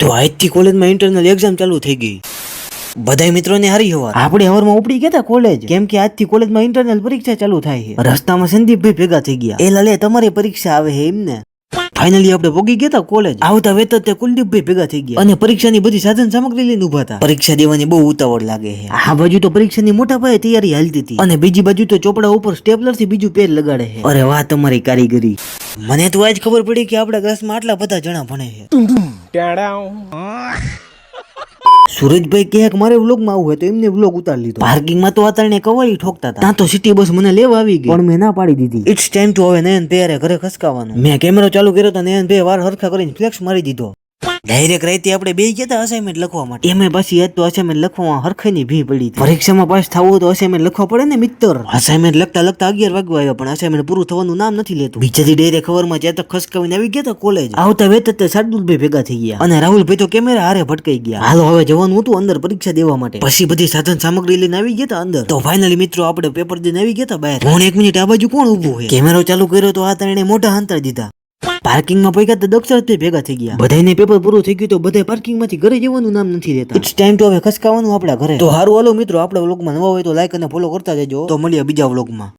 તો આજથી કોલેજમાં ઇન્ટરનલ એક્ઝામ ચાલુ થઈ ગઈ. બધા મિત્રોને હારી હવાર. આપણે હવારમાં ઉપડી ગયા કોલેજ, કેમ કે આજથી કોલેજમાં ઇન્ટરનલ પરીક્ષા ચાલુ થાય છે. રસ્તામાં સંદીપભાઈ ભેગા થઈ ગયા. એ લાલે તમારી પરીક્ષા આવે છે એમને. ફાઇનલી આપણે પોગી ગયા કોલેજ. આવતા વેત તે કુલદીપભાઈ ભેગા થઈ ગયા અને પરીક્ષાની બધી સાધન સામગ્રી લઈને ઉભા હતા. પરીક્ષા દેવાની બહુ ઉતાવળ લાગે છે. આ બાજુ તો પરીક્ષાની મોટા પાયે તૈયારી હાલતી હતી અને બીજી બાજુ તો ચોપડા ઉપર સ્ટેપલર થી બીજું પેજ લગાડે છે. અરે વાહ તમારી કારીગરી. મને તો આજ ખબર પડી કે આપણા ક્લાસમાં આટલા બધા જણા ભણે છે. સુરજભાઈ કહે મારે વ્લોગ માં આવવું હોય તો એમને વ્લોગ ઉતારી લીધો. પાર્કિંગ માં તો આતરને કવાઈ ઠોકતા હતા. ત્યાં તો સિટી બસ મને લેવા આવી ગઈ, પણ મેં ના પાડી દીધી. ઇટ્સ ટાઈમ ટુ હવે નયન ભાઈ ઘરે ખસકાવાનું. મેં કેમેરો ચાલુ કર્યો તો નયન ભાઈ વાર હરખા કરીને ફ્લેક્સ મારી દીધો. ડાયરેક્ટ રાતે આપણે બે ગયા હતા અસાઇનમેન્ટ લખવા માટે. એમાં પાછી યાદ તો અસાઇનમેન્ટ લખવામાં હરખાઈની ભી પડી હતી. પરીક્ષામાં પાસ થવું હોય તો અસાઇનમેન્ટ લખવા પડે ને મિત્ર. અસાઇનમેન્ટ લખતા લખતા 11 વાગવા આવ્યો, પણ અસાઇનમેન્ટ પૂરું થવાનું નામ નથી લેતું. બીજાથી ડાયરેક્ટ ખબરમાં ચેતક ખસકાવીને આવી ગયા હતા કોલેજ. આવતા વેત તે શાર્દુલભાઈ ભેગા થઈ ગયા અને રાહુલભાઈ તો કેમેરા હારે ભટકાઈ ગયા. હાલો હવે જવાનું હતું અંદર પરીક્ષા દેવા માટે. પછી બધી સાધન સામગ્રી લઈને આવી ગયા હતા અંદર. તો ફાઇનલી મિત્રો આપણે પેપર દઈને આવી ગયા હતા બહાર. પણ 1 મિનિટ આ બાજુ કોણ ઊભું છે? કેમેરો ચાલુ કર્યો તો આ તણે મોઢા હાંતળી દીધા. પાર્કિંગમાં પૈકા તો દક્ષરથી ભેગા થઈ ગયા. બધાને પેપર પૂરું થઈ ગયું તો બધા પાર્કિંગમાંથી ઘરે જવાનું નામ નથી લેતા. ઇટ્સ ટાઈમ ટુ હવે ખસકાવાનું આપણા ઘરે. તો હારું હાલો મિત્રો, આપણા વ્લોગમાં નવા હોય તો લાઈક અને ફોલો કરતા જજો. તો મળીએ બીજા વ્લોગમાં.